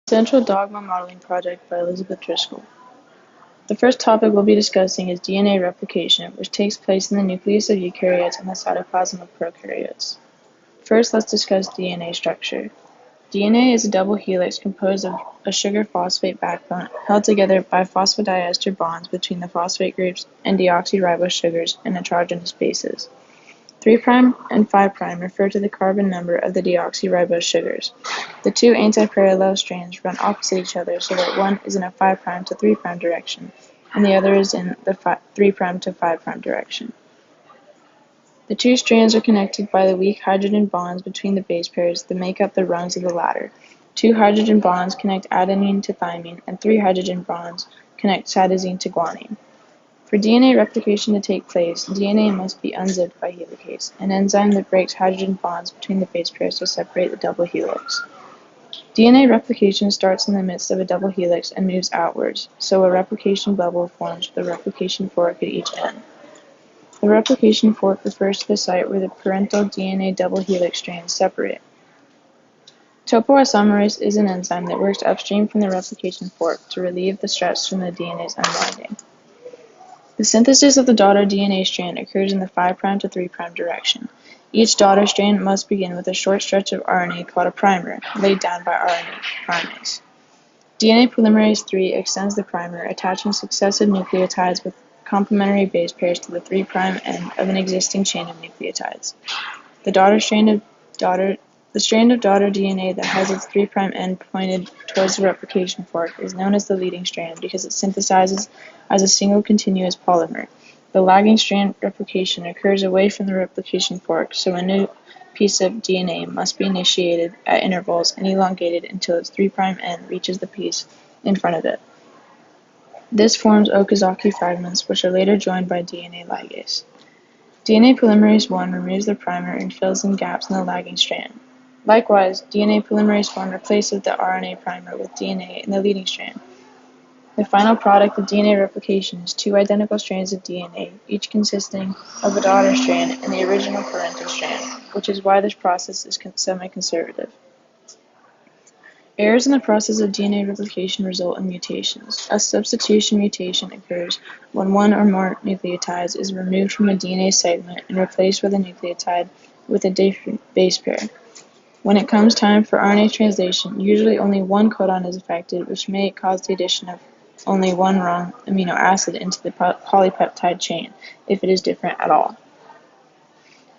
Central Dogma Modeling Project by Elisabeth Driscoll. The first topic we'll be discussing is DNA replication, which takes place in the nucleus of eukaryotes and the cytoplasm of prokaryotes. First, let's discuss DNA structure. DNA is a double helix composed of a sugar-phosphate backbone held together by phosphodiester bonds between the phosphate groups and deoxyribose sugars and nitrogenous bases. 3' and 5' refer to the carbon number of the deoxyribose sugars. The two antiparallel strands run opposite each other so that one is in a 5' to 3' direction, and the other is in the 3' to 5' direction. The two strands are connected by the weak hydrogen bonds between the base pairs that make up the rungs of the latter. 2 hydrogen bonds connect adenine to thymine, and 3 hydrogen bonds connect cytosine to guanine. For DNA replication to take place, DNA must be unzipped by helicase, an enzyme that breaks hydrogen bonds between the base pairs to separate the double helix. DNA replication starts in the midst of a double helix and moves outwards, so a replication bubble forms with a replication fork at each end. The replication fork refers to the site where the parental DNA double helix strands separate. Topoisomerase is an enzyme that works upstream from the replication fork to relieve the stress from the DNA's unwinding. The synthesis of the daughter DNA strand occurs in the 5' to 3' direction. Each daughter strand must begin with a short stretch of RNA called a primer, laid down by RNA primase. DNA polymerase III extends the primer, attaching successive nucleotides with complementary base pairs to the 3' end of an existing chain of nucleotides. The strand of daughter DNA that has its 3' end pointed towards the replication fork is known as the leading strand because it synthesizes as a single continuous polymer. The lagging strand replication occurs away from the replication fork, so a new piece of DNA must be initiated at intervals and elongated until its 3' end reaches the piece in front of it. This forms Okazaki fragments, which are later joined by DNA ligase. DNA polymerase I removes the primer and fills in gaps in the lagging strand. Likewise, DNA polymerase I replaces the RNA primer with DNA in the leading strand. The final product of DNA replication is 2 identical strands of DNA, each consisting of a daughter strand and the original parental strand, which is why this process is semi-conservative. Errors in the process of DNA replication result in mutations. A substitution mutation occurs when one or more nucleotides is removed from a DNA segment and replaced with a nucleotide with a different base pair. When it comes time for RNA translation, usually only one codon is affected, which may cause the addition of only one wrong amino acid into the polypeptide chain, if it is different at all.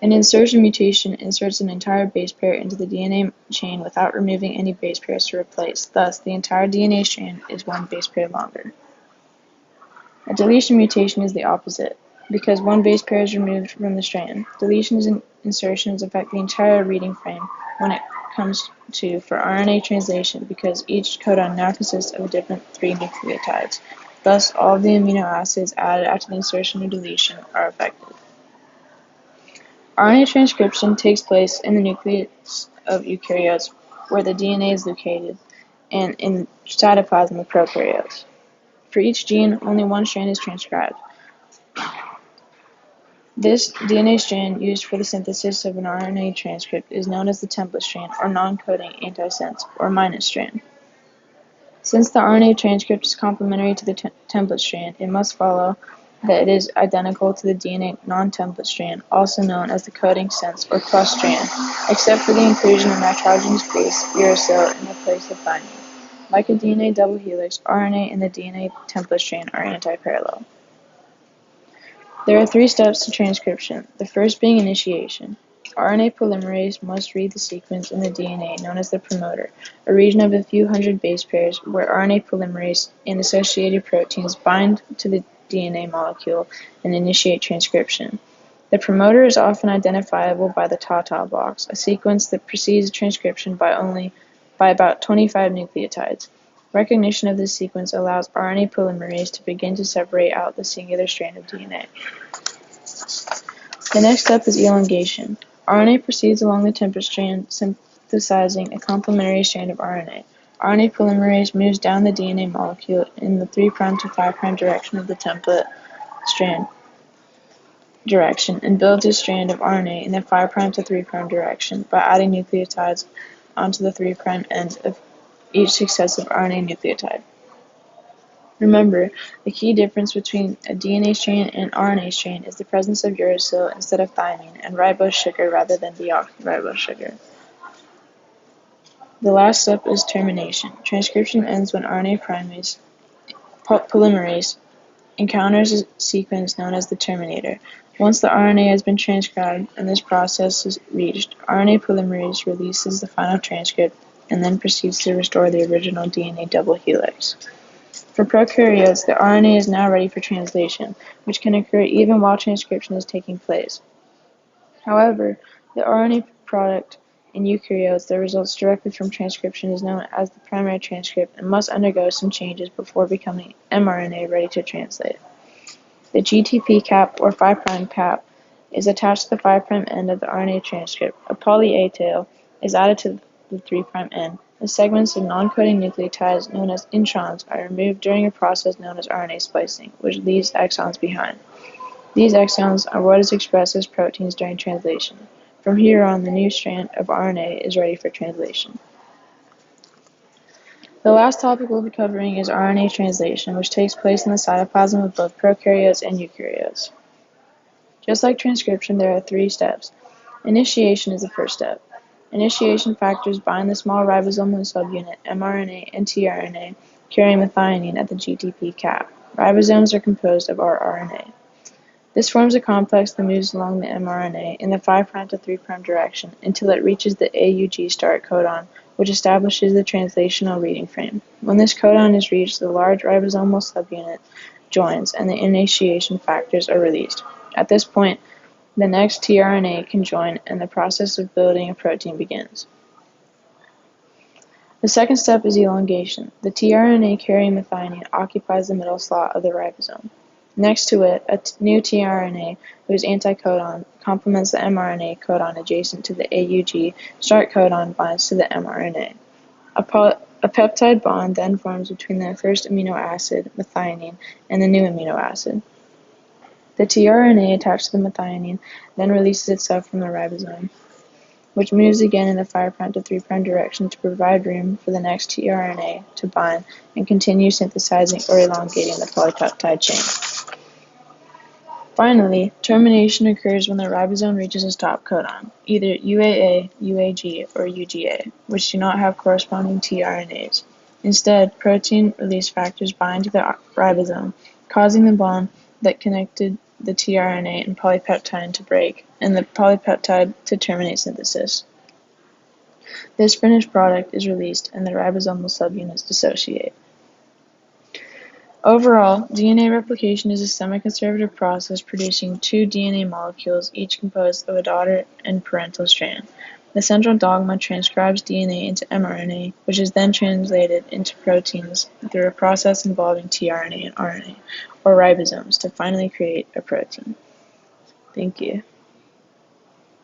An insertion mutation inserts an entire base pair into the DNA chain without removing any base pairs to replace. Thus, the entire DNA strand is one base pair longer. A deletion mutation is the opposite, because one base pair is removed from the strand. Deletions and insertions affect the entire reading frame when it comes to for RNA translation, because each codon now consists of a different 3 nucleotides. Thus, all of the amino acids added after the insertion or deletion are affected. RNA transcription takes place in the nucleus of eukaryotes, where the DNA is located, and in the cytoplasm of prokaryotes. For each gene, only one strand is transcribed. This DNA strand used for the synthesis of an RNA transcript is known as the template strand, or non-coding antisense, or minus strand. Since the RNA transcript is complementary to the template strand, it must follow that it is identical to the DNA non-template strand, also known as the coding sense or plus strand, except for the inclusion of nitrogenous base uracil in the place of thymine. Like a DNA double helix, RNA and the DNA template strand are antiparallel. There are 3 steps to transcription, the first being initiation. RNA polymerase must read the sequence in the DNA known as the promoter, a region of a few hundred base pairs where RNA polymerase and associated proteins bind to the DNA molecule and initiate transcription. The promoter is often identifiable by the TATA box, a sequence that precedes transcription by about 25 nucleotides. Recognition of this sequence allows RNA polymerase to begin to separate out the singular strand of DNA. The next step is elongation. RNA proceeds along the template strand, synthesizing a complementary strand of RNA. RNA polymerase moves down the DNA molecule in the 3' to 5' direction of the template strand direction and builds a strand of RNA in the 5' to 3' direction by adding nucleotides onto the 3' end of each successive RNA nucleotide. Remember, the key difference between a DNA strand and an RNA strand is the presence of uracil instead of thymine and ribose sugar rather than deoxyribose sugar. The last step is termination. Transcription ends when RNA polymerase encounters a sequence known as the terminator. Once the RNA has been transcribed and this process is reached, RNA polymerase releases the final transcript and then proceeds to restore the original DNA double helix. For prokaryotes, the RNA is now ready for translation, which can occur even while transcription is taking place. However, the RNA product in eukaryotes that results directly from transcription is known as the primary transcript and must undergo some changes before becoming mRNA ready to translate. The GTP cap or 5' cap is attached to the 5' end of the RNA transcript. A poly A tail is added to the 3' end. The segments of non-coding nucleotides known as introns are removed during a process known as RNA splicing, which leaves exons behind. These exons are what is expressed as proteins during translation. From here on, the new strand of RNA is ready for translation. The last topic we'll be covering is RNA translation, which takes place in the cytoplasm of both prokaryotes and eukaryotes. Just like transcription, there are 3 steps. Initiation is the first step. Initiation factors bind the small ribosomal subunit, mRNA and tRNA, carrying methionine at the GTP cap. Ribosomes are composed of rRNA. This forms a complex that moves along the mRNA in the 5' to 3' direction until it reaches the AUG start codon, which establishes the translational reading frame. When this codon is reached, the large ribosomal subunit joins and the initiation factors are released. At this point, the next tRNA can join and the process of building a protein begins. The second step is elongation. The tRNA carrying methionine occupies the middle slot of the ribosome. Next to it, a new tRNA, whose anticodon complements the mRNA codon adjacent to the AUG start codon, binds to the mRNA. A peptide bond then forms between the first amino acid, methionine, and the new amino acid. The tRNA attached to the methionine then releases itself from the ribosome, which moves again in the 5' to 3' direction to provide room for the next tRNA to bind and continue synthesizing or elongating the polypeptide chain. Finally, termination occurs when the ribosome reaches a stop codon, either UAA, UAG, or UGA, which do not have corresponding tRNAs. Instead, protein release factors bind to the ribosome, causing the bond that connected the tRNA and polypeptide to break, and the polypeptide to terminate synthesis. This finished product is released and the ribosomal subunits dissociate. Overall, DNA replication is a semi-conservative process producing 2 DNA molecules, each composed of a daughter and parental strand. The central dogma transcribes DNA into mRNA, which is then translated into proteins through a process involving tRNA and RNA, or ribosomes, to finally create a protein. Thank you.